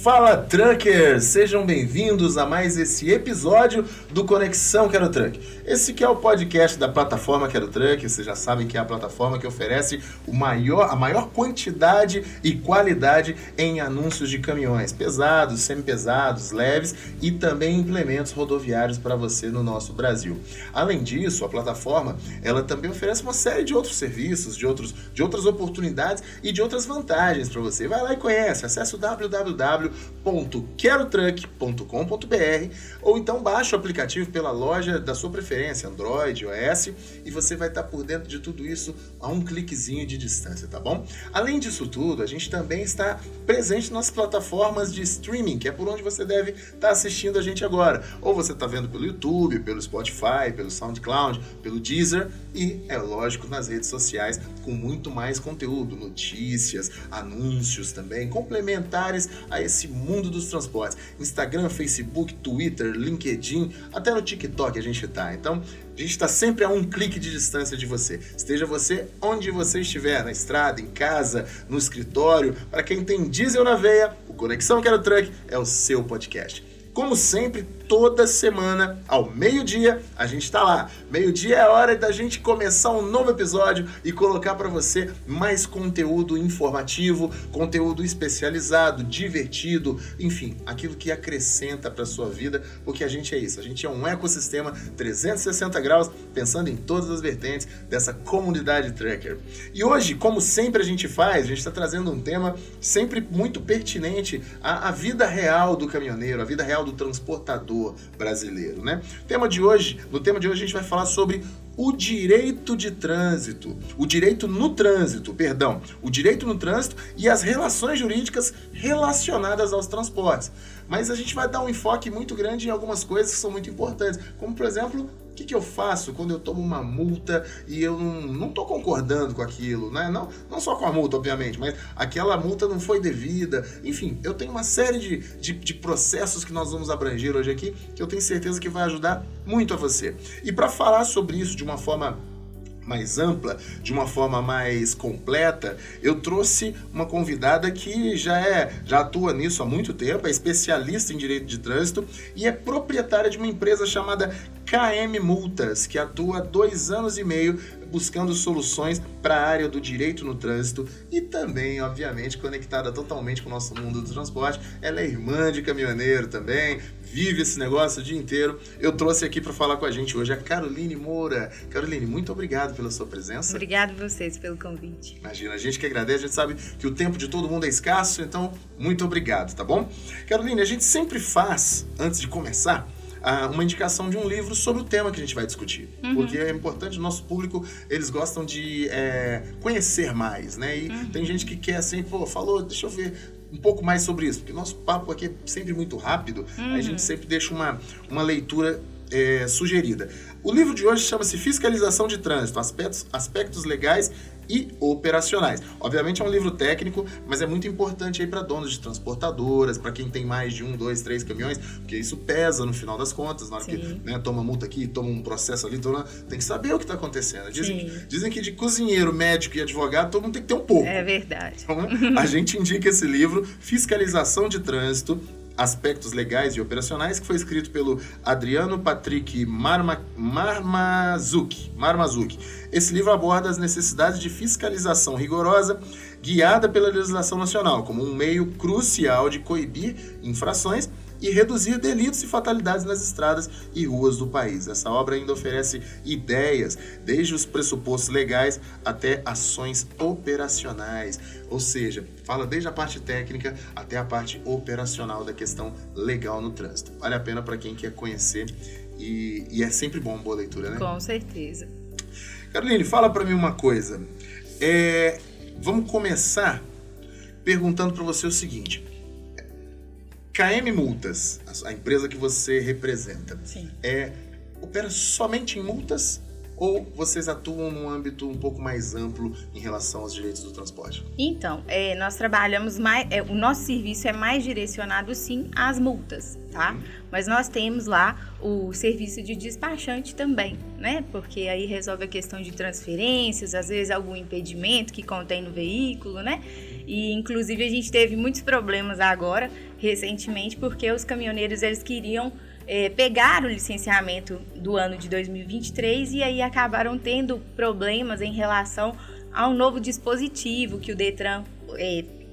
Fala Truckers, sejam bem-vindos a mais esse episódio do Conexão Quero Truck. Esse que é o podcast da plataforma Quero Truck, vocês já sabem que é a plataforma que oferece a maior quantidade e qualidade em anúncios de caminhões pesados, semi-pesados, leves e também implementos rodoviários para você no nosso Brasil. Além disso, a plataforma ela também oferece uma série de outros serviços, de outras oportunidades e de outras vantagens para você. Vai lá e conhece, acesse o www.querotruck.com.br ou então baixa o aplicativo pela loja da sua preferência, Android, iOS, e você vai estar por dentro de tudo isso a um cliquezinho de distância, tá bom? Além disso tudo, a gente também está presente nas plataformas de streaming, que é por onde você deve estar assistindo a gente agora. Ou você está vendo pelo YouTube, pelo Spotify, pelo SoundCloud, pelo Deezer e, é lógico, nas redes sociais com muito mais conteúdo, notícias, anúncios também, complementares a esse mundo dos transportes. Instagram, Facebook, Twitter, LinkedIn, até no TikTok a gente tá. Então, a gente está sempre a um clique de distância de você. Esteja você onde você estiver, na estrada, em casa, no escritório. Para quem tem diesel na veia, o Conexão Quero Truck é o seu podcast. Como sempre, toda semana, ao meio-dia, a gente está lá. Meio-dia é a hora da gente começar um novo episódio e colocar para você mais conteúdo informativo, conteúdo especializado, divertido, enfim, aquilo que acrescenta para sua vida, porque a gente é isso. A gente é um ecossistema 360 graus, pensando em todas as vertentes dessa comunidade trucker. E hoje, como sempre a gente está trazendo um tema sempre muito pertinente à vida real do caminhoneiro, à vida real do transportador brasileiro, né? No tema de hoje a gente vai falar sobre o direito no trânsito e as relações jurídicas relacionadas aos transportes. Mas a gente vai dar um enfoque muito grande em algumas coisas que são muito importantes, como por exemplo, o que eu faço quando eu tomo uma multa e eu não estou concordando com aquilo, né? Não só com a multa, obviamente, mas aquela multa não foi devida. Enfim, eu tenho uma série de processos que nós vamos abranger hoje aqui, que eu tenho certeza que vai ajudar muito a você. E para falar sobre isso de uma forma mais ampla, de uma forma mais completa, eu trouxe uma convidada que já atua nisso há muito tempo, é especialista em direito de trânsito e é proprietária de uma empresa chamada KM Multas, que atua há 2 anos e meio buscando soluções para a área do direito no trânsito e também, obviamente, conectada totalmente com o nosso mundo do transporte. Ela é irmã de caminhoneiro também, vive esse negócio o dia inteiro. Eu trouxe aqui para falar com a gente hoje a Caroline Moura. Caroline, muito obrigado pela sua presença. Obrigado a vocês pelo convite. Imagina, a gente que agradece, a gente sabe que o tempo de todo mundo é escasso, então muito obrigado, tá bom? Caroline, a gente sempre faz, antes de começar, uma indicação de um livro sobre o tema que a gente vai discutir. Porque é importante, o nosso público, eles gostam de conhecer mais, né? E tem gente que quer assim, falou, deixa eu ver um pouco mais sobre isso, porque nosso papo aqui é sempre muito rápido, a gente sempre deixa uma leitura sugerida. O livro de hoje chama-se Fiscalização de Trânsito, aspectos legais e operacionais. Obviamente é um livro técnico, mas é muito importante aí para donos de transportadoras, para quem tem mais de 1, 2, 3 caminhões, porque isso pesa no final das contas, na hora que toma multa aqui, toma um processo ali, tem que saber o que está acontecendo. Dizem que de cozinheiro, médico e advogado, todo mundo tem que ter um pouco. É verdade. Então, a gente indica esse livro, Fiscalização de Trânsito, Aspectos Legais e Operacionais, que foi escrito pelo Adriano Patrick Marmazuki. Esse livro aborda as necessidades de fiscalização rigorosa, guiada pela legislação nacional, como um meio crucial de coibir infrações e reduzir delitos e fatalidades nas estradas e ruas do país. Essa obra ainda oferece ideias, desde os pressupostos legais até ações operacionais. Ou seja, fala desde a parte técnica até a parte operacional da questão legal no trânsito. Vale a pena para quem quer conhecer e é sempre bom uma boa leitura, né? Com certeza. Caroline, fala para mim uma coisa. Vamos começar perguntando para você o seguinte. KM Multas, a empresa que você representa, opera somente em multas ou vocês atuam num âmbito um pouco mais amplo em relação aos direitos do transporte? Então, nós trabalhamos mais, o nosso serviço é mais direcionado sim às multas, tá? Mas nós temos lá o serviço de despachante também, né? Porque aí resolve a questão de transferências, às vezes algum impedimento que contém no veículo, né? E, inclusive, a gente teve muitos problemas agora, recentemente, porque os caminhoneiros, eles queriam pegar o licenciamento do ano de 2023 e aí acabaram tendo problemas em relação ao novo dispositivo que o Detran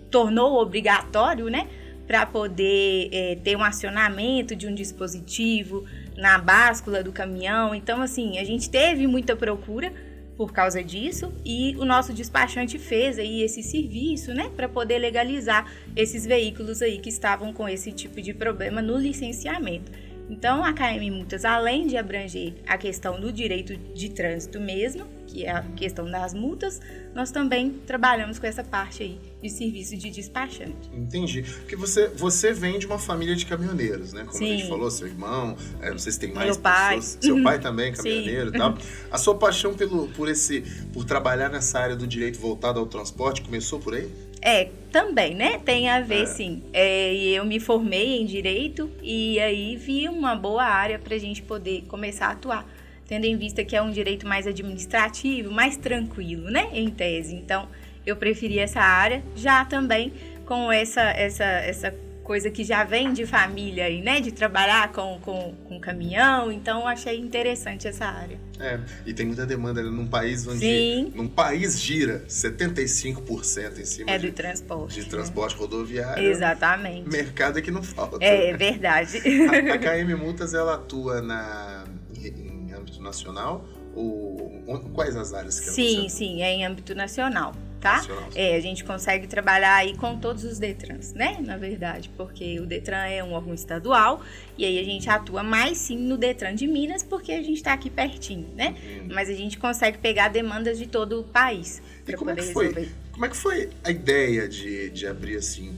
tornou obrigatório, né? Para poder ter um acionamento de um dispositivo na báscula do caminhão. Então, assim, a gente teve muita procura por causa disso e o nosso despachante fez aí esse serviço, né, para poder legalizar esses veículos aí que estavam com esse tipo de problema no licenciamento. Então, a KM Multas, além de abranger a questão do direito de trânsito mesmo, que é a questão das multas, nós também trabalhamos com essa parte aí de serviço de despachante. Entendi. Porque você vem de uma família de caminhoneiros, né? Como Sim. a gente falou, seu irmão, não sei se tem mais Meu pai. pessoas. Seu pai também, caminhoneiro e tal. A sua paixão por trabalhar nessa área do direito voltado ao transporte começou por aí? Também, né? Tem a ver, sim. Eu me formei em Direito e aí vi uma boa área para a gente poder começar a atuar, tendo em vista que é um direito mais administrativo, mais tranquilo, né? Em tese. Então, eu preferi essa área, já também com essa coisa que já vem de família aí, né? De trabalhar com caminhão, então achei interessante essa área. E tem muita demanda num país onde... Sim. Num país gira 75% em cima do transporte. De transporte rodoviário. Exatamente. Mercado é que não falta. É verdade. A KM Multas, ela atua em âmbito nacional? Ou quais as áreas que ela atua? Sim, é em âmbito nacional. Tá? A gente consegue trabalhar aí com todos os Detrans, né? Na verdade, porque o Detran é um órgão estadual e aí a gente atua mais sim no Detran de Minas porque a gente está aqui pertinho, né? Mas a gente consegue pegar demandas de todo o país para poder resolver. Como é que foi a ideia de abrir assim?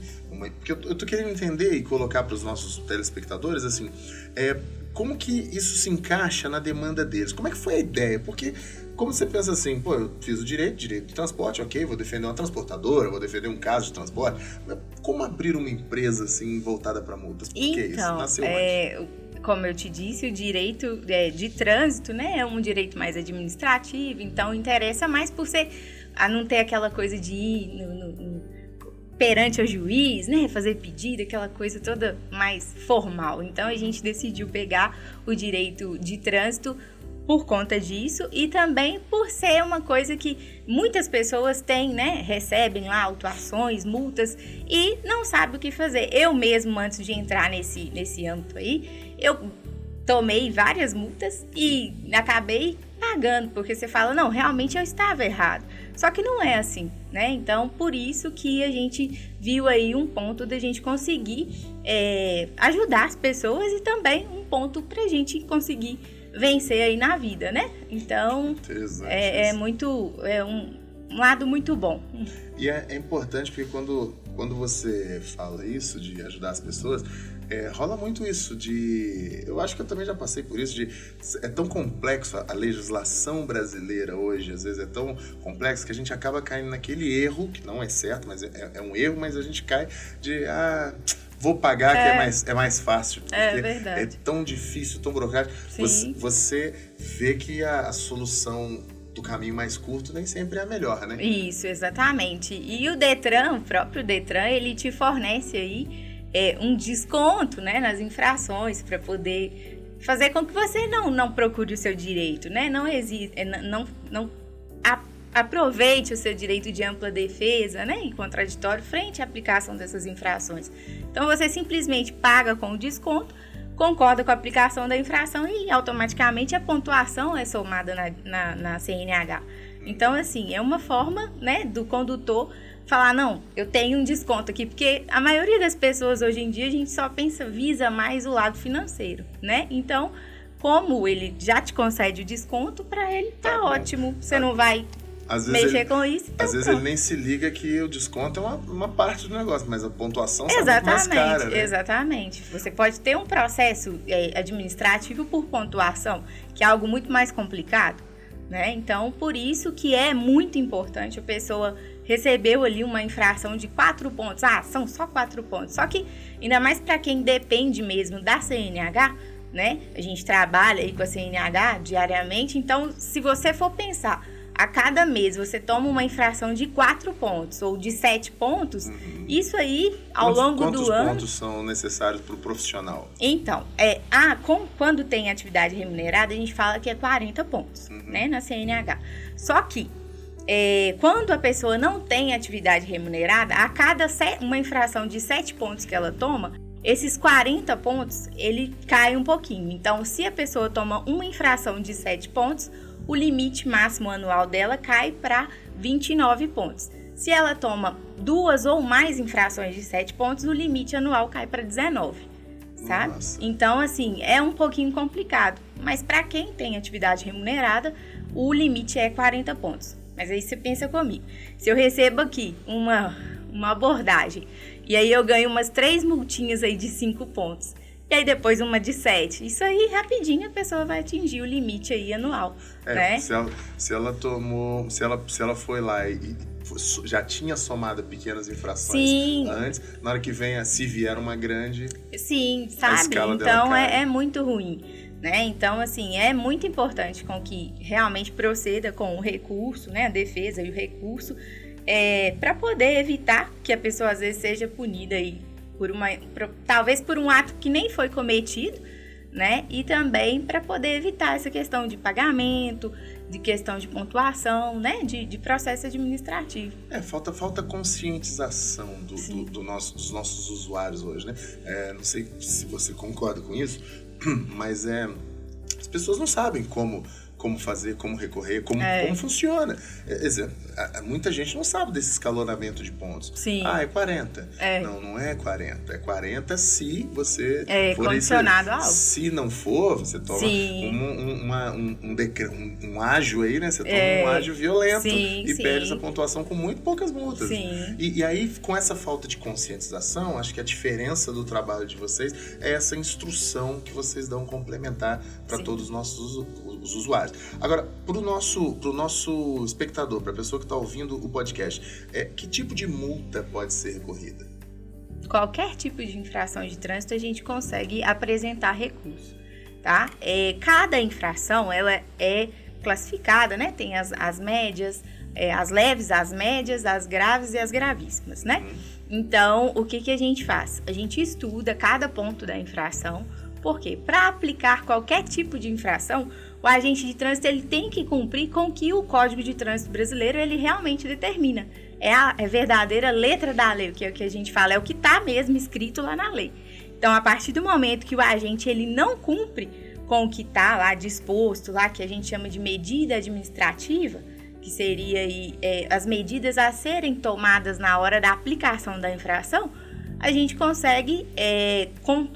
Porque eu tô querendo entender e colocar para os nossos telespectadores assim, como que isso se encaixa na demanda deles? Como é que foi a ideia? Porque como você pensa assim, eu fiz o direito de transporte, ok, vou defender uma transportadora, vou defender um caso de transporte, mas como abrir uma empresa assim voltada para multas? Por que isso? Nasceu onde? Como eu te disse, o direito de trânsito, né, é um direito mais administrativo, então interessa mais por não ter aquela coisa de ir perante o juiz, né, fazer pedido, aquela coisa toda mais formal. Então a gente decidiu pegar o direito de trânsito por conta disso e também por ser uma coisa que muitas pessoas têm, né? Recebem lá autuações, multas e não sabem o que fazer. Eu mesmo, antes de entrar nesse âmbito aí, eu tomei várias multas e acabei pagando, porque você fala, não, realmente eu estava errado. Só que não é assim, né? Então, por isso que a gente viu aí um ponto da gente conseguir ajudar as pessoas e também um ponto pra gente conseguir vencer aí na vida, né? Então, é um lado muito bom. E é importante porque quando você fala isso, de ajudar as pessoas, rola muito isso eu acho que eu também já passei por isso, é tão complexo, a legislação brasileira hoje, às vezes é tão complexo que a gente acaba caindo naquele erro, que não é certo, mas é um erro, mas a gente cai de, vou pagar que é mais fácil. É verdade. É tão difícil, tão burocrático. Você vê que a solução do caminho mais curto nem sempre é a melhor, né? Isso, exatamente. E o próprio Detran, ele te fornece aí um desconto, né, nas infrações para poder fazer com que você não procure o seu direito, né? Não aproveite o seu direito de ampla defesa, né, em contraditório frente à aplicação dessas infrações. Então, você simplesmente paga com o desconto, concorda com a aplicação da infração e automaticamente a pontuação é somada na CNH. Então, assim, é uma forma, né, do condutor falar, não, eu tenho um desconto aqui, porque a maioria das pessoas hoje em dia, a gente só visa mais o lado financeiro, né? Então, como ele já te concede o desconto, para ele tá ótimo, você não vai mexer com isso. Então às vezes ele nem se liga que o desconto é uma parte do negócio, mas a pontuação é muito mais cara, né? Exatamente. Você pode ter um processo administrativo por pontuação, que é algo muito mais complicado, né? Então, por isso que é muito importante a pessoa recebeu ali uma infração de 4 pontos. São só 4 pontos. Só que, ainda mais para quem depende mesmo da CNH, né? A gente trabalha aí com a CNH diariamente, então, se você for pensar, a cada mês você toma uma infração de 4 pontos ou de 7 pontos, isso aí, ao longo do ano... Quantos pontos são necessários para o profissional? Então, quando tem atividade remunerada, a gente fala que é 40 pontos, né, na CNH. Só que, quando a pessoa não tem atividade remunerada, a cada uma infração de 7 pontos que ela toma, esses 40 pontos, ele cai um pouquinho. Então, se a pessoa toma uma infração de 7 pontos, o limite máximo anual dela cai para 29 pontos. Se ela toma 2 ou mais infrações de 7 pontos, o limite anual cai para 19, sabe? Nossa. Então, assim, é um pouquinho complicado. Mas para quem tem atividade remunerada, o limite é 40 pontos. Mas aí você pensa comigo, se eu recebo aqui uma abordagem e aí eu ganho umas 3 multinhas aí de 5 pontos, e aí depois uma de 7. Isso aí, rapidinho, a pessoa vai atingir o limite aí anual, né? Se ela foi lá e já tinha somado pequenas infrações Sim. antes, na hora que vem, se vier uma grande... Sim, sabe? Então é muito ruim, né? Então, assim, é muito importante com que realmente proceda com o recurso, né? A defesa e o recurso, para poder evitar que a pessoa, às vezes, seja punida aí talvez por um ato que nem foi cometido, né? E também para poder evitar essa questão de pagamento, de questão de pontuação, né? De processo administrativo. Falta conscientização dos nossos usuários hoje, né? Não sei se você concorda com isso, mas as pessoas não sabem como fazer, como recorrer, como funciona. Muita gente não sabe desse escalonamento de pontos. Sim. É 40. Não é 40. É 40 se você for condicionado a algo. Se não for, você toma um ágio aí, né? Você toma um ágio violento e perde essa pontuação com muito poucas multas. Sim. E aí, com essa falta de conscientização, acho que a diferença do trabalho de vocês é essa instrução que vocês dão complementar para todos os nossos os usuários. Agora, para o nosso espectador, para a pessoa que está ouvindo o podcast, que tipo de multa pode ser recorrida? Qualquer tipo de infração de trânsito a gente consegue apresentar recurso, tá? Cada infração, ela é classificada, né? Tem as médias, as leves, as médias, as graves e as gravíssimas, né? Então, o que a gente faz? A gente estuda cada ponto da infração, porque para aplicar qualquer tipo de infração, o agente de trânsito ele tem que cumprir com o que o Código de Trânsito Brasileiro ele realmente determina. É a verdadeira letra da lei, que é o que a gente fala, é o que está mesmo escrito lá na lei. Então, a partir do momento que o agente ele não cumpre com o que está lá disposto, lá que a gente chama de medida administrativa, que seria aí, as medidas a serem tomadas na hora da aplicação da infração, a gente consegue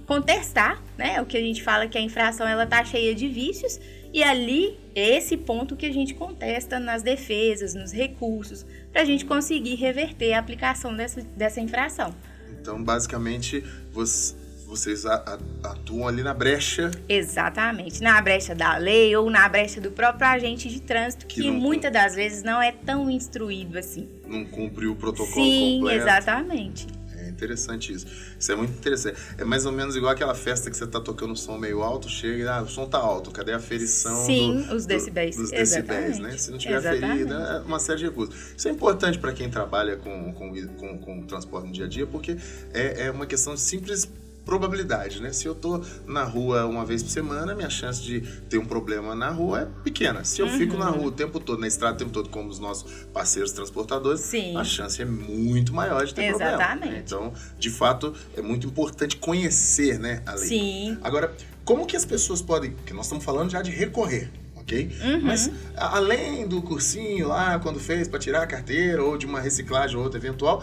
contestar, né? O que a gente fala que a infração ela está cheia de vícios, e ali é esse ponto que a gente contesta nas defesas, nos recursos, para a gente conseguir reverter a aplicação dessa infração. Então, basicamente, vocês atuam ali na brecha. Exatamente, na brecha da lei ou na brecha do próprio agente de trânsito, que muitas das vezes não é tão instruído assim. Não cumpre o protocolo completo. Sim, exatamente. Interessante isso. Isso é muito interessante. É mais ou menos igual aquela festa que você tá tocando um som meio alto, chega, o som tá alto, cadê a aferição os decibéis? Dos decibéis, né? Se não tiver aferida, é uma série de recursos. Isso é importante para quem trabalha com transporte no dia a dia, porque é uma questão de simples probabilidade, né? Se eu tô na rua uma vez por semana, minha chance de ter um problema na rua é pequena. Se eu fico na rua o tempo todo, na estrada o tempo todo, como os nossos parceiros transportadores, Sim. a chance é muito maior de ter problema. Exatamente. Então, de fato, é muito importante conhecer, né, a lei. Sim. Agora, como que as pessoas podem... Porque nós estamos falando já de recorrer, ok? Mas, além do cursinho lá, quando fez para tirar a carteira, ou de uma reciclagem ou outra eventual...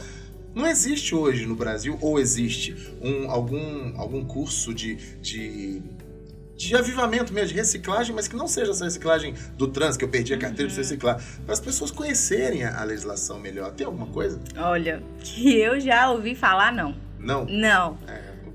Não existe hoje no Brasil, ou existe algum curso de avivamento mesmo, de reciclagem, mas que não seja essa reciclagem do trânsito, que eu perdi a carteira para reciclar, para as pessoas conhecerem a legislação melhor. Tem alguma coisa? Olha, que eu já ouvi falar, não. Não? Não.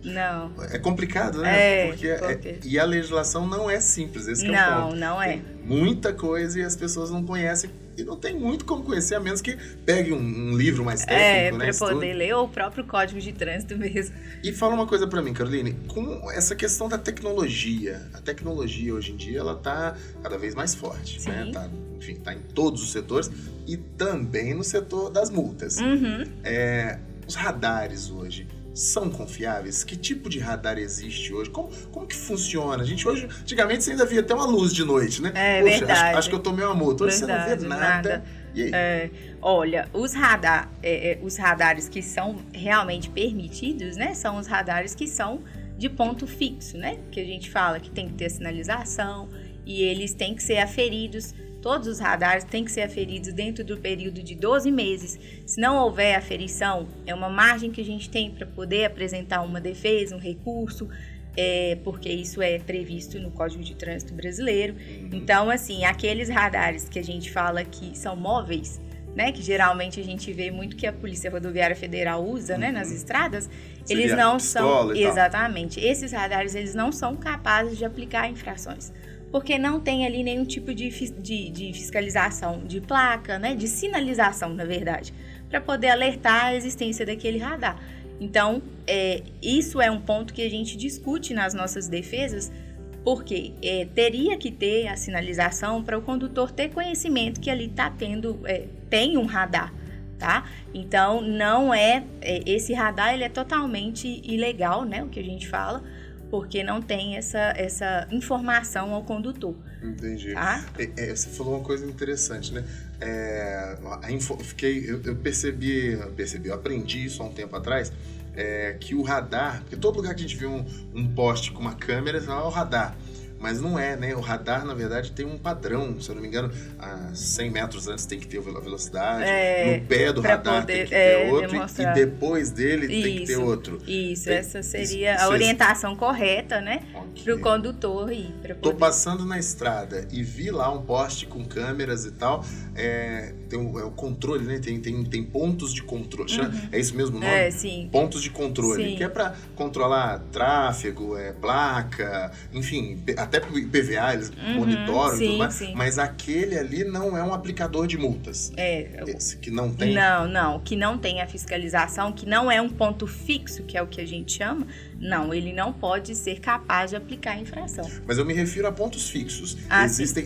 Não. É complicado, né? Porque... E a legislação não é simples, esse que é o ponto. Não é. Tem muita coisa e as pessoas não conhecem. E não tem muito como conhecer, a menos que pegue um livro mais técnico, né? Para poder ler, ou o próprio Código de Trânsito mesmo. E fala uma coisa para mim, Caroline, com essa questão da tecnologia, a tecnologia hoje em dia, ela tá cada vez mais forte, Sim. né? Tá em todos os setores e também no setor das multas. Os radares hoje são confiáveis? Que tipo de radar existe hoje? Como que funciona? A gente hoje, antigamente você ainda via até uma luz de noite, né? Poxa, verdade. Acho que eu tomei uma multa. Hoje você não vê nada. E aí? Olha, os radares que são realmente permitidos, né? São os radares que são de ponto fixo, né? Que a gente fala que tem que ter sinalização e eles têm que ser aferidos. Todos os radares têm que ser aferidos dentro do período de 12 meses. Se não houver aferição, é uma margem que a gente tem para poder apresentar uma defesa, um recurso, porque isso é previsto no Código de Trânsito Brasileiro. Então, assim, aqueles radares que a gente fala que são móveis, né, que geralmente a gente vê muito que a Polícia Rodoviária Federal usa, né, nas estradas, eles não são... Exatamente. Esses radares, eles não são capazes de aplicar infrações. Porque não tem ali nenhum tipo de fiscalização de placa, né, de sinalização, na verdade, para poder alertar a existência daquele radar. Então, isso é um ponto que a gente discute nas nossas defesas, porque teria que ter a sinalização para o condutor ter conhecimento que ali tem um radar, tá? Então, não esse radar ele é totalmente ilegal, né, o que a gente fala, porque não tem essa informação ao condutor. Entendi. Tá? Você falou uma coisa interessante, né? Eu aprendi isso há um tempo atrás, que o radar, porque todo lugar que a gente vê um poste com uma câmera, é o radar. Mas não é, né? O radar, na verdade, tem um padrão. Se eu não me engano, a 100 metros antes tem que ter a velocidade. No pé do radar tem que ter outro. Demonstrar. E depois dele tem que ter outro. Isso, essa seria a orientação correta, né? Para o condutor ir. Tô passando na estrada e vi lá um poste com câmeras e tal. Tem o controle, né? Tem pontos de controle. É isso mesmo o nome? Sim. Pontos de controle. Sim. Que é para controlar tráfego, placa, enfim, até PVA, eles monitoram e tudo mais. Sim. Mas aquele ali não é um aplicador de multas. Esse que não tem? Não. Que não tem a fiscalização, que não é um ponto fixo, que é o que a gente chama. Não, ele não pode ser capaz de aplicar a infração. Mas eu me refiro a pontos fixos.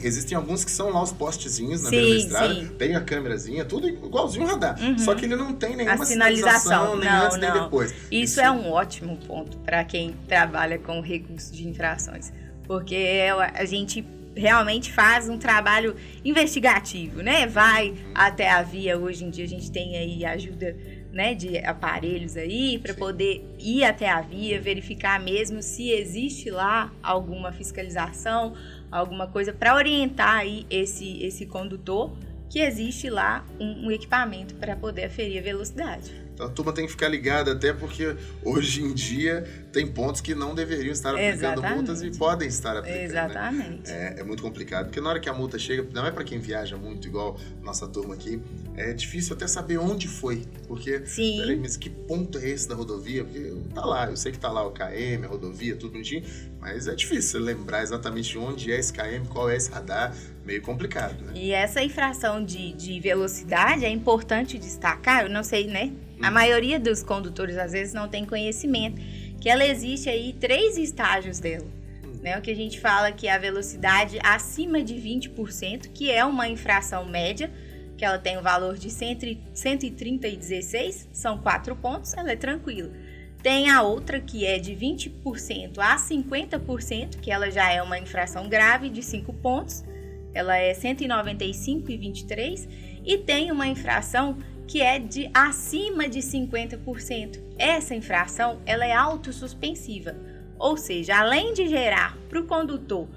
Existem alguns que são lá os postezinhos na beira da estrada. Sim. Tem a câmerazinha, tudo igualzinho o radar. Só que ele não tem nenhuma sinalização, nem antes nem depois. Isso é um ótimo ponto para quem trabalha com recurso de infrações. Porque a gente realmente faz um trabalho investigativo, né? Vai até a via. Hoje em dia a gente tem aí ajuda, né, de aparelhos aí para poder ir até a via, verificar mesmo se existe lá alguma fiscalização, alguma coisa para orientar aí esse condutor que existe lá um equipamento para poder aferir a velocidade. Então a turma tem que ficar ligada, até porque hoje em dia tem pontos que não deveriam estar aplicando multas e podem estar aplicando. Exatamente. Né? É muito complicado, porque na hora que a multa chega, não é para quem viaja muito, igual nossa turma aqui, é difícil até saber onde foi, porque, peraí, mas que ponto é esse da rodovia? Porque tá lá, eu sei que tá lá o KM, a rodovia, tudo bonitinho, mas é difícil lembrar exatamente onde é esse KM, qual é esse radar, meio complicado, né? E essa infração de velocidade é importante destacar, eu não sei, né? A maioria dos condutores, às vezes, não tem conhecimento que ela existe aí 3 estágios dela. Né? O que a gente fala que é a velocidade acima de 20%, que é uma infração média, que ela tem o valor de 130,16, são 4 pontos, ela é tranquila. Tem a outra que é de 20% a 50%, que ela já é uma infração grave de 5 pontos, ela é 195,23, e tem uma infração que é de acima de 50%. Essa infração, ela é autossuspensiva, ou seja, além de gerar para o condutor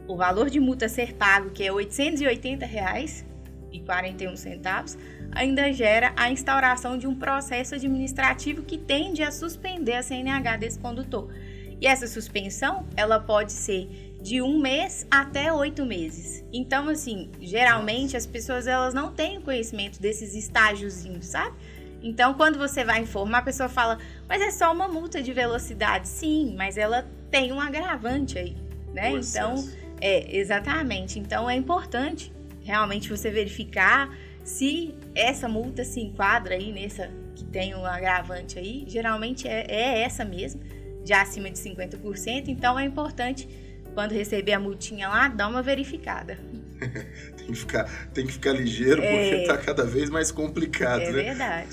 o valor de multa a ser pago, que é R$ 880,41, ainda gera a instauração de um processo administrativo que tende a suspender a CNH desse condutor. E essa suspensão, ela pode ser de 1 mês até 8 meses. Então, assim, geralmente as pessoas elas não têm conhecimento desses estágiozinhos, sabe? Então, quando você vai informar, a pessoa fala, mas é só uma multa de velocidade. Sim, mas ela tem um agravante aí, né? Então, exatamente. Então, é importante realmente você verificar se essa multa se enquadra aí nessa que tem um agravante aí. Geralmente é essa mesmo, já acima de 50%. Então, é importante, quando receber a multinha lá, dar uma verificada. tem que ficar ligeiro, porque tá cada vez mais complicado, né? É verdade.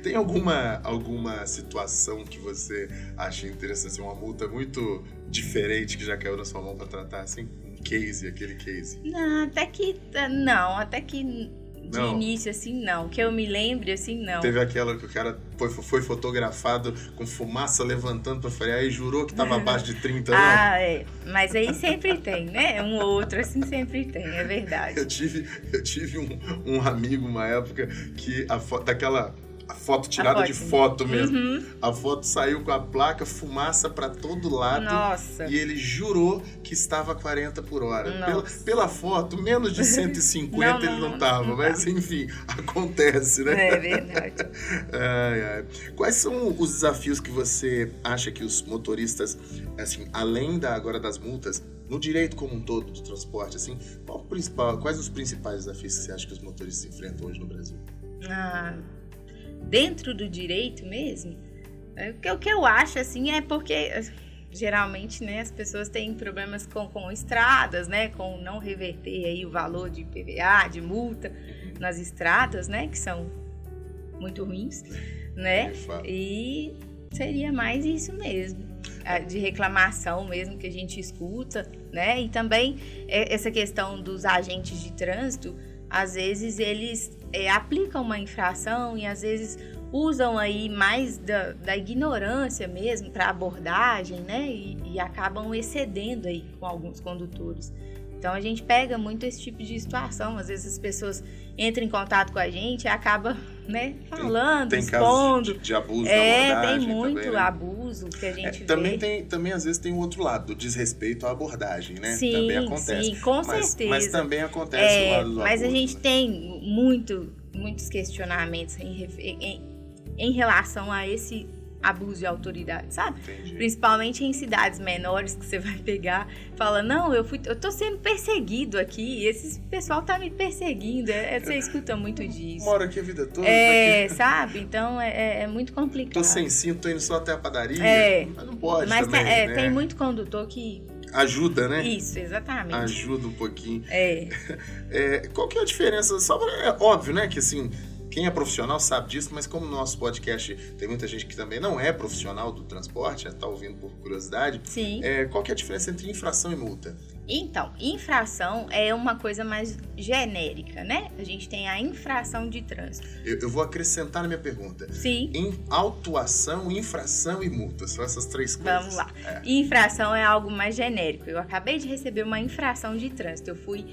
Tem alguma situação que você acha interessante, assim, uma multa muito diferente que já caiu na sua mão para tratar, assim? Aquele case? Não, até que de início, assim, não. Que eu me lembre, assim, não. Teve aquela que o cara foi fotografado com fumaça levantando pra frear e jurou que tava abaixo de 30, não? Mas aí sempre tem, né? Um ou outro, assim, sempre tem, é verdade. Eu tive um amigo, uma época, que a foto tirada de foto mesmo. Uhum. A foto saiu com a placa, fumaça pra todo lado. Nossa. E ele jurou que estava a 40 por hora. Pela foto, menos de 150 ele não tava. Mas, enfim, acontece, né? É verdade. Quais são os desafios que você acha que os motoristas, assim, além agora das multas, no direito como um todo do transporte, assim, quais os principais desafios que você acha que os motoristas enfrentam hoje no Brasil? Dentro do direito mesmo, o que eu acho, assim, é porque geralmente, né, as pessoas têm problemas com estradas, né, com não reverter aí o valor de IPVA, de multa nas estradas, né, que são muito ruins, né, e seria mais isso mesmo, de reclamação mesmo que a gente escuta, né, e também essa questão dos agentes de trânsito. Às vezes eles aplicam uma infração e às vezes usam aí mais da ignorância mesmo para abordagem, né? E acabam excedendo aí com alguns condutores. Então a gente pega muito esse tipo de situação. Às vezes as pessoas entram em contato com a gente e acabam, né, falando, expondo. Tem casos de abuso da abordagem. Tem muito também, né? abuso que a gente vê. Também às vezes tem o outro lado, do desrespeito à abordagem, né? Sim, também acontece. Sim, com certeza. Mas também acontece o lado do abuso. Mas a gente tem muitos questionamentos em relação a esse abuso de autoridade, sabe? Entendi. Principalmente em cidades menores que você vai pegar, fala, não, eu tô sendo perseguido aqui, esse pessoal tá me perseguindo, você escuta muito disso. Moro aqui a vida toda. Sabe? Então é muito complicado. Tô sem cinto, tô indo só até a padaria, mas não pode também, né? Tem muito condutor que ajuda, né? Isso, exatamente. Ajuda um pouquinho. Qual que é a diferença? É óbvio, né, que assim, quem é profissional sabe disso, mas como no nosso podcast tem muita gente que também não é profissional do transporte, tá ouvindo por curiosidade. Sim. Qual que é a diferença entre infração e multa? Então, infração é uma coisa mais genérica, né? A gente tem a infração de trânsito. Eu vou acrescentar na minha pergunta. Sim. Autuação, infração e multa, são essas três coisas. Vamos lá. Infração é algo mais genérico. Eu acabei de receber uma infração de trânsito. Eu fui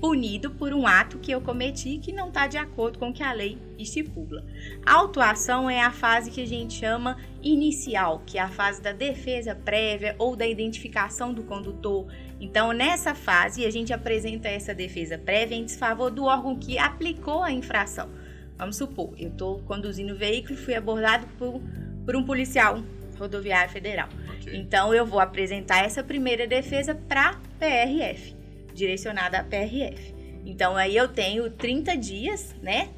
punido por um ato que eu cometi que não está de acordo com o que a lei estipula. A autuação é a fase que a gente chama inicial, que é a fase da defesa prévia ou da identificação do condutor. Então, nessa fase, a gente apresenta essa defesa prévia em desfavor do órgão que aplicou a infração. Vamos supor, eu estou conduzindo o veículo e fui abordado por um policial rodoviário federal. Okay. Então, eu vou apresentar essa primeira defesa para a PRF, direcionada à PRF. Então, aí eu tenho 30 dias, né,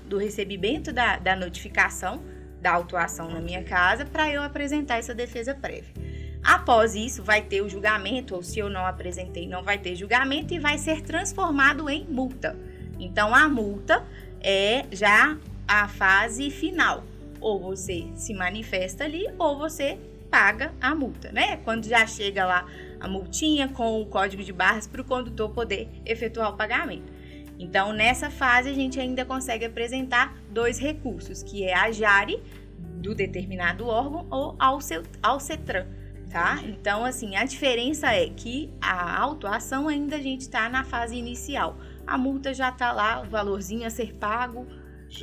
do recebimento da notificação da autuação na minha casa para eu apresentar essa defesa prévia. Após isso, vai ter o julgamento, ou se eu não apresentei, não vai ter julgamento e vai ser transformado em multa. Então, a multa é já a fase final. Ou você se manifesta ali, ou você paga a multa, né? Quando já chega lá a multinha com o código de barras para o condutor poder efetuar o pagamento. Então, nessa fase, a gente ainda consegue apresentar 2 recursos, que é a JARE, do determinado órgão, ou ao CETRAN, tá? Então, assim, a diferença é que a autuação ainda a gente está na fase inicial. A multa já está lá, o valorzinho a ser pago,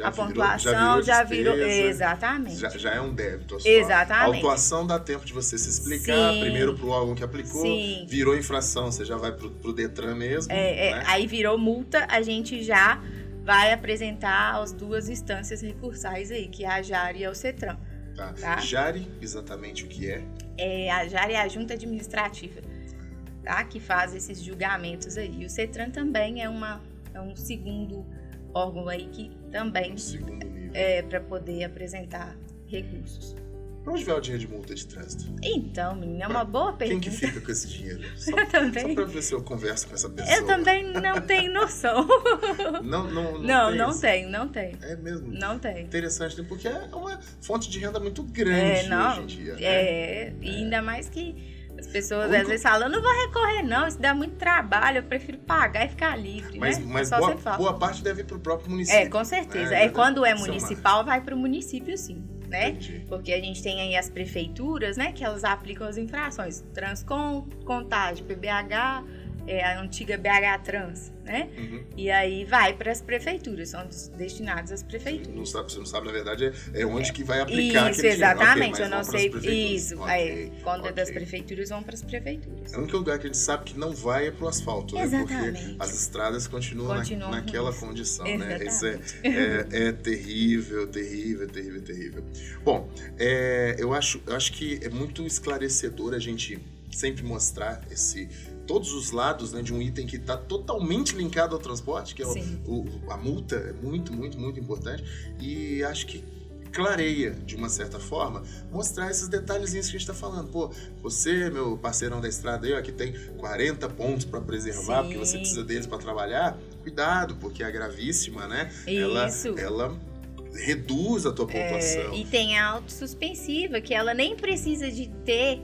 a pontuação já virou. Exatamente. Já é um débito. Exatamente. A autuação dá tempo de você se explicar, sim, primeiro para o órgão que aplicou, sim, virou infração, você já vai pro Detran mesmo. Né? Aí virou multa, a gente já vai apresentar as duas instâncias recursais aí, que é a JARE e o CETRAN. Tá. JARE, exatamente o que é? A JARE é a Junta Administrativa, tá? Que faz esses julgamentos aí. E o CETRAN também é um segundo órgão aí que também para poder apresentar recursos. Pra onde vai o dinheiro de multa de trânsito? Então, menina, é uma boa pergunta. Quem que fica com esse dinheiro? Só pra ver se eu converso com essa pessoa. Eu também não tenho noção. Não tenho. É mesmo? Não tenho. Interessante, né? Porque é uma fonte de renda muito grande hoje em dia. E ainda mais que as pessoas às vezes falam, não vou recorrer não, isso dá muito trabalho, eu prefiro pagar e ficar livre, mas, né? Mas boa parte deve ir pro próprio município. Com certeza. Quando é municipal, vai pro município sim. Né? Entendi. Porque a gente tem aí as prefeituras, né, que elas aplicam as infrações. Transcom, Contagem, PBH, a antiga BH Trans, né? Uhum. E aí vai para as prefeituras, são destinados às prefeituras. Você não sabe, na verdade, onde que vai aplicar isso, aquele exatamente, dinheiro. eu não sei. Isso, quando é das Ok. prefeituras, vão para as prefeituras. É o único lugar que a gente sabe que não vai pro asfalto, né? Exatamente. Porque as estradas continuam naquela ruins. condição, Exatamente. né? Isso é terrível. Bom, eu acho que é muito esclarecedor a gente sempre mostrar todos os lados, né, de um item que está totalmente linkado ao transporte, que é a multa, é muito, muito, muito importante, e acho que clareia, de uma certa forma, mostrar esses detalhezinhos que a gente está falando. Pô, você, meu parceirão da estrada aí, ó, que tem 40 pontos para preservar, porque você precisa deles para trabalhar, cuidado, porque é gravíssima, né? Isso. Ela reduz a tua pontuação. E tem a autosuspensiva, que ela nem precisa de ter,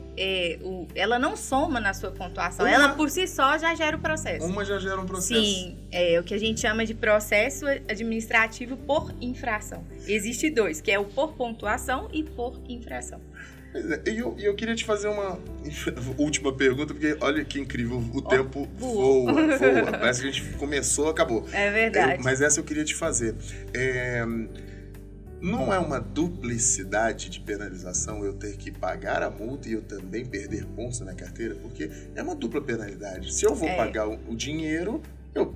ela não soma na sua pontuação, ela por si só já gera o processo. Uma já gera um processo. Sim, é o que a gente chama de processo administrativo por infração. Existe dois, que é o por pontuação e por infração. E eu queria te fazer uma última pergunta, porque olha que incrível, o tempo voa. Parece que a gente começou, acabou. É verdade. Mas essa eu queria te fazer. Não é uma duplicidade de penalização eu ter que pagar a multa e eu também perder pontos na minha carteira? Porque é uma dupla penalidade. Se eu vou pagar o dinheiro, eu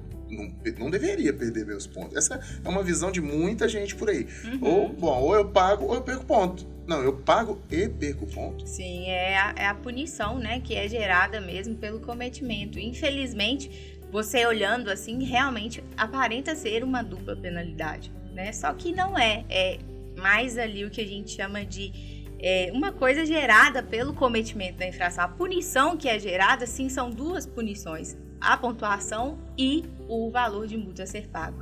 não deveria perder meus pontos. Essa é uma visão de muita gente por aí. Uhum. Ou eu pago ou eu perco ponto. Não, eu pago e perco ponto. Sim, é a punição, né, que é gerada mesmo pelo cometimento. Infelizmente, você olhando assim, realmente aparenta ser uma dupla penalidade, né? Só que não é. É mais ali o que a gente chama de uma coisa gerada pelo cometimento da infração. A punição que é gerada, sim, são duas punições. A pontuação e o valor de multa a ser pago.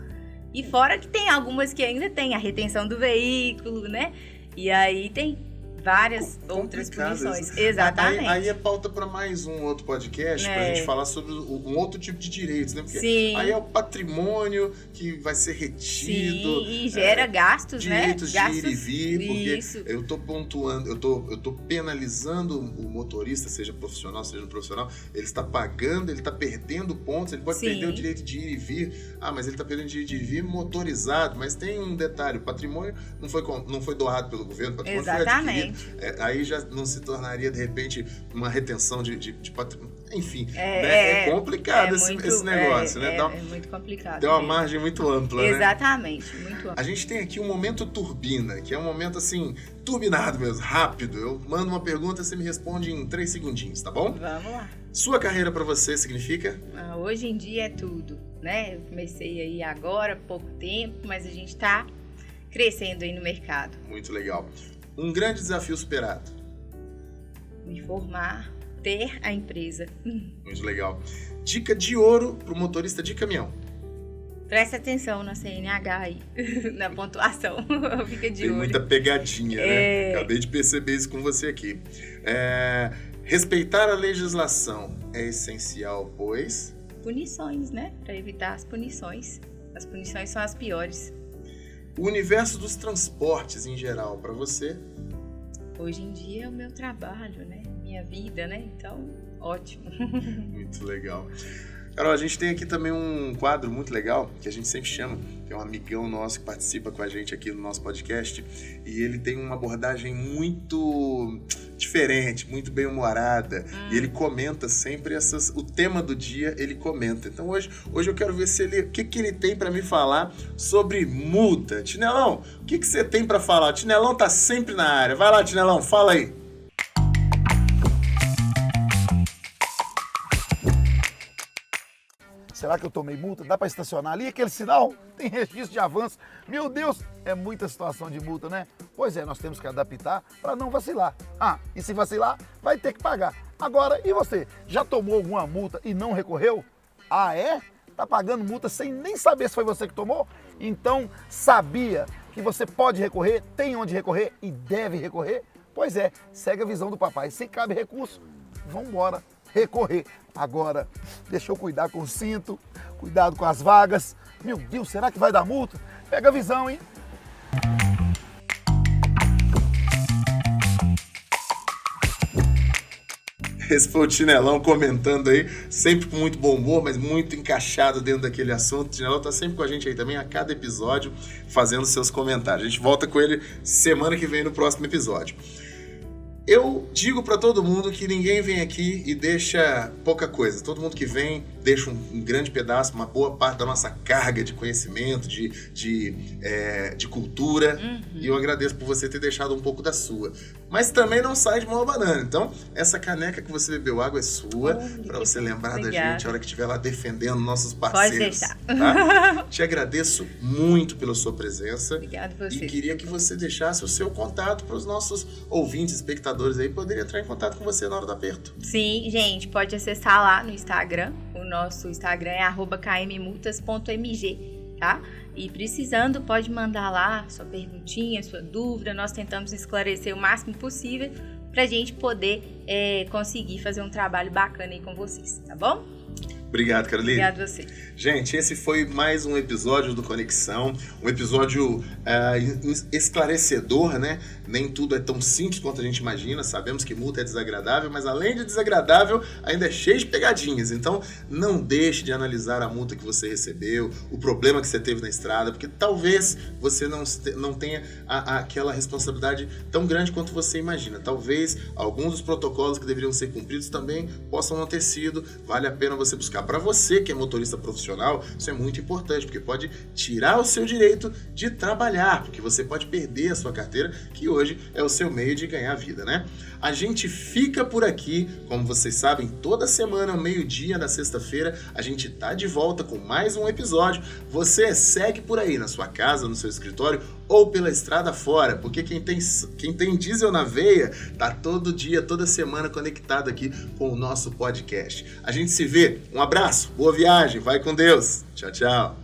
E fora que tem algumas que ainda tem a retenção do veículo, né? E aí tem várias outras punições. Isso. Exatamente. Aí é pauta para mais um outro podcast, pra gente falar sobre um outro tipo de direitos, né? Porque aí é o patrimônio que vai ser retido. Sim, e gera gastos, direitos né? De ir e vir, porque eu tô pontuando, eu tô penalizando o motorista, seja profissional, seja não profissional, ele está pagando, ele está perdendo pontos, ele pode perder o direito de ir e vir. Mas ele está perdendo o direito de ir e vir motorizado, mas tem um detalhe, o patrimônio não foi doado pelo governo, o patrimônio foi adquirido. Aí já não se tornaria, de repente, uma retenção de patrimônio. Enfim, é complicado esse negócio, né? É muito complicado. Tem uma margem muito ampla, Exatamente, né? Muito ampla. A gente tem aqui um momento turbina, que é um momento, assim, turbinado mesmo, rápido. Eu mando uma pergunta, você me responde em 3 segundinhos, tá bom? Vamos lá. Sua carreira pra você significa? Hoje em dia é tudo, né? Eu comecei aí agora, pouco tempo, mas a gente tá crescendo aí no mercado. Muito legal. Um grande desafio superado? Me formar, ter a empresa. Muito legal. Dica de ouro pro motorista de caminhão? Presta atenção na CNH aí, na pontuação. Fica de olho. Tem muita pegadinha, né? Acabei de perceber isso com você aqui. Respeitar a legislação é essencial, pois... Punições, né? Para evitar as punições. As punições são as piores. O universo dos transportes em geral, para você? Hoje em dia é o meu trabalho, né? Minha vida, né? Então, ótimo. Muito legal. Carol, a gente tem aqui também um quadro muito legal, que a gente sempre chama, que é um amigão nosso que participa com a gente aqui no nosso podcast, e ele tem uma abordagem muito diferente, muito bem-humorada, e ele comenta sempre o tema do dia, ele comenta. Então hoje eu quero ver o que ele tem para me falar sobre multa. Tinelão, o que você tem para falar? O Tinelão tá sempre na área. Vai lá, Tinelão, fala aí. Será que eu tomei multa? Dá para estacionar ali? Aquele sinal tem registro de avanço. Meu Deus, é muita situação de multa, né? Pois é, nós temos que adaptar para não vacilar. E se vacilar, vai ter que pagar. Agora, e você? Já tomou alguma multa e não recorreu? É? Tá pagando multa sem nem saber se foi você que tomou? Então, sabia que você pode recorrer, tem onde recorrer e deve recorrer? Pois é, segue a visão do papai. Se cabe recurso, vamos embora. Recorrer. Agora, deixa eu cuidar com o cinto, cuidado com as vagas. Meu Deus, será que vai dar multa? Pega a visão, hein? Esse foi o Tinelão comentando aí, sempre com muito bom humor, mas muito encaixado dentro daquele assunto. O Tinelão tá sempre com a gente aí também, a cada episódio, fazendo seus comentários. A gente volta com ele semana que vem no próximo episódio. Eu digo pra todo mundo que ninguém vem aqui e deixa pouca coisa. Todo mundo que vem deixa um grande pedaço, uma boa parte da nossa carga de conhecimento, de cultura. E eu agradeço por você ter deixado um pouco da sua. Mas também não sai de mão a banana. Então, essa caneca que você bebeu água é sua, pra você lembrar da gente a hora que estiver lá defendendo nossos parceiros. Pode deixar. Tá? Te agradeço muito pela sua presença. Obrigada por você. E queria que você deixasse o seu contato para os nossos ouvintes, espectadores aí, poderem entrar em contato com você na hora do aperto. Sim, gente, pode acessar lá no Instagram. O nosso Instagram é @kmmultas.mg, tá? E precisando, pode mandar lá sua perguntinha, sua dúvida. Nós tentamos esclarecer o máximo possível pra gente poder conseguir fazer um trabalho bacana aí com vocês, tá bom? Obrigado, Carolina. Obrigado a você. Gente, esse foi mais um episódio do Conexão, um episódio esclarecedor, né? Nem tudo é tão simples quanto a gente imagina, sabemos que multa é desagradável, mas além de desagradável, ainda é cheio de pegadinhas. Então, não deixe de analisar a multa que você recebeu, o problema que você teve na estrada, porque talvez você não tenha aquela responsabilidade tão grande quanto você imagina. Talvez alguns dos protocolos que deveriam ser cumpridos também possam não ter sido. Vale a pena você buscar. Para você que é motorista profissional, isso é muito importante, porque pode tirar o seu direito de trabalhar, porque você pode perder a sua carteira, que hoje é o seu meio de ganhar vida, né? A gente fica por aqui, como vocês sabem, toda semana, ao meio-dia, na sexta-feira, a gente tá de volta com mais um episódio. Você segue por aí, na sua casa, no seu escritório, ou pela estrada fora, porque quem tem diesel na veia tá todo dia, toda semana conectado aqui com o nosso podcast. A gente se vê, um abraço, boa viagem, vai com Deus, tchau, tchau.